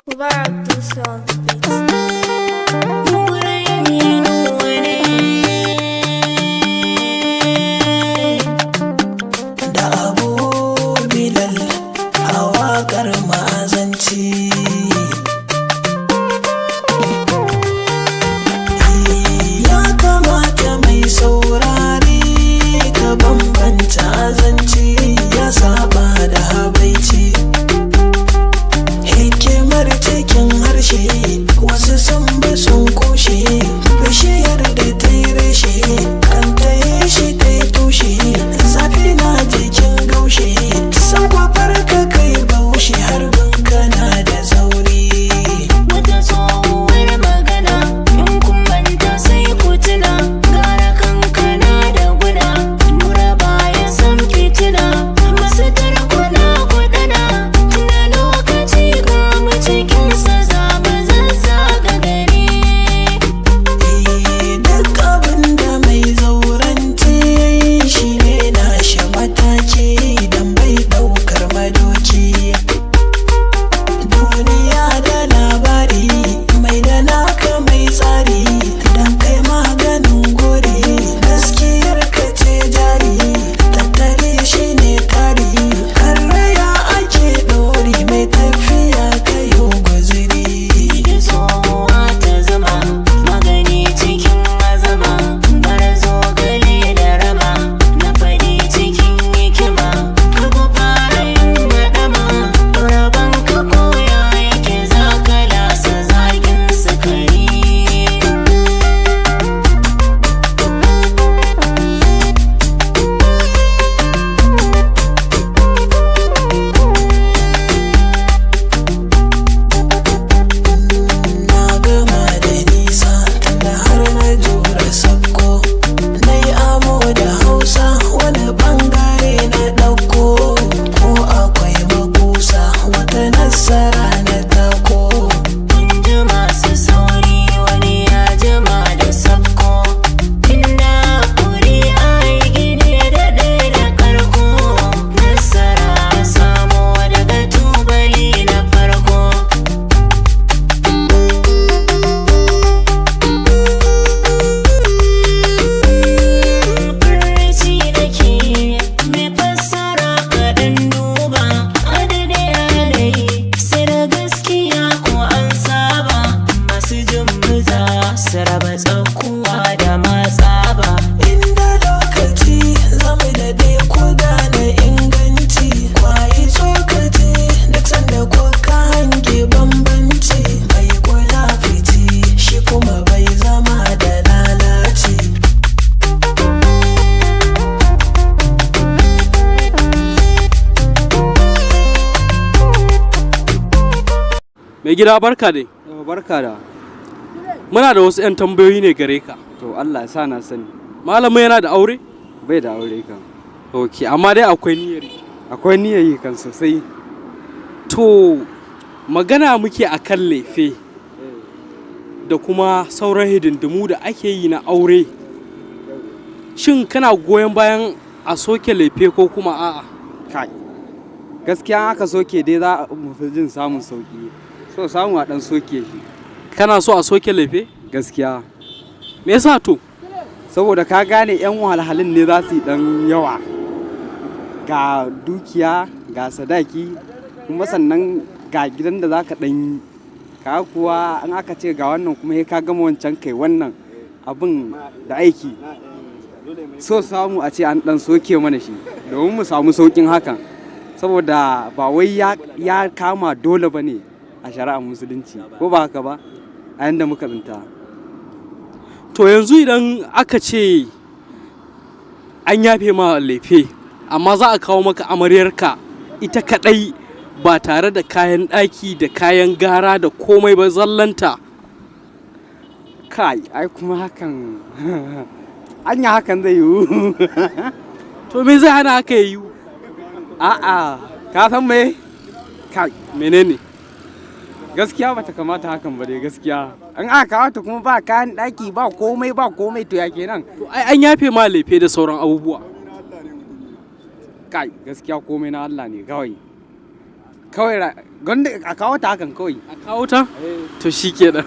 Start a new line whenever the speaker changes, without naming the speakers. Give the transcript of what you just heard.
Mubarak Musa on the beat.
Da Abu Bilal a waƙar ma'azanci. Ya kamata mai saurari ka bambanta azanci ya saba da habaici. Hikimar cikin harshe wasu sun bi sun kushe, bishiyar da ta yi reshe kan ta yi shi ta yi tushe. Zafi na jikin gaushe sakwafar ka kai baushe harbin kana da sauri.
Wata tsohuwar magana in kun manta sai ku tuna, gara kankana da guda nura baya san fitina. Masu tarkuna kudana tuna lokaci ga mu cikinsa za mu zazzaga gari.
Duk abin da mai zaurance shi ne nashi mataki don bai ɗaukar madoki. Duniya da labari mai da naka mai tsari don kai maganin gori. Gaskiyar ka ce jari tattali shi ne tari. Karraya ake ɗori mai tafiya kayo guziri.
Tsohuwa ta zama magani cikin azama, bara zogale da rama na faɗi cikin hikima. Ka ku fara yin naɗama rabon ka koya yake za ka lasa zagin sukari.
Na gama da nisa tunda har na jura sabko. Na yi amo da hausa wani bangare na ɗauko. Ko akwai makusa wata nasara na tako.
Kun ji masu sauri wani ya jima da sabko, inda kuri a yi gini da ɗaya da ƙarko. Nasara samo daga tubali na farko. Furci da ke mai fassara kaɗan duba adadin yanayi sai da gaskiya ko an saba. Masu jin muza su raba tsakuwa da matsaba.
Inda lokaci zamu daɗe ku gane inganci. Kwayi tsokaci duk sanda kuka hange bambanci. Mai kula fiti shi kuma bai zama da lalaci.
Mai gida barka dai.
Barka da.
Muna da wasu 'yan tambayoyi ne gare ka.
To Allah ya sa na sani.
Malamin yana da aure?
Bai da aure kan.
Ok, amma dai akwai niyyar yi.
Akwai niyyar yi kan sosai.
To, magana muke a kan lefe da kuma sauran hidindimu da ake yi na aure. Shin kana goyon bayan a soke lefe ko kuma a'a?
Kai. Gaskiya aka soke dai za mu fi jin samun sauki. So samu a dan soke shi.
Kana so a soke lefe?
Gaskiya.
Me yasa to?
Saboda ka gane 'yan wahalhalun ne za su yi dan yawa. Ga dukiya, ga sadaki, kuma sannan ga gidan da za ka dan yi. Ka kuwa an aka ce ga wannan kuma sai ka gama wancan kai wannan abin da aiki. So samu a ce an dan soke mana shi domin mu samu saukin hakan. Saboda ba wai ya kama dole ba ne a shari'ar musulunci ko ba haka ba a yanda muka tsinta.
To yanzu idan aka ce an yafe ma lefe amma za a kawo maka amaryarka ita kadai ba tare da kayan ɗaki da kayan gara da komai ba zallanta.
Kai ai kuma hakan anya hakan zai yiwu.
To me zai hana haka yiwu?
A'a ka san me kai
Menene?
gaskiya bata kamata hakan ba dai gaskiya. An aka kawo ta kuma ba kayan ɗaki ba komai to ya kenan.
To ai an yafe ma lefe da sauran abubuwa.
Kai gaskiya komai na Allah ne kawai. kawai gwanda a kawo ta hakan kawai
a kawo ta to shi kenan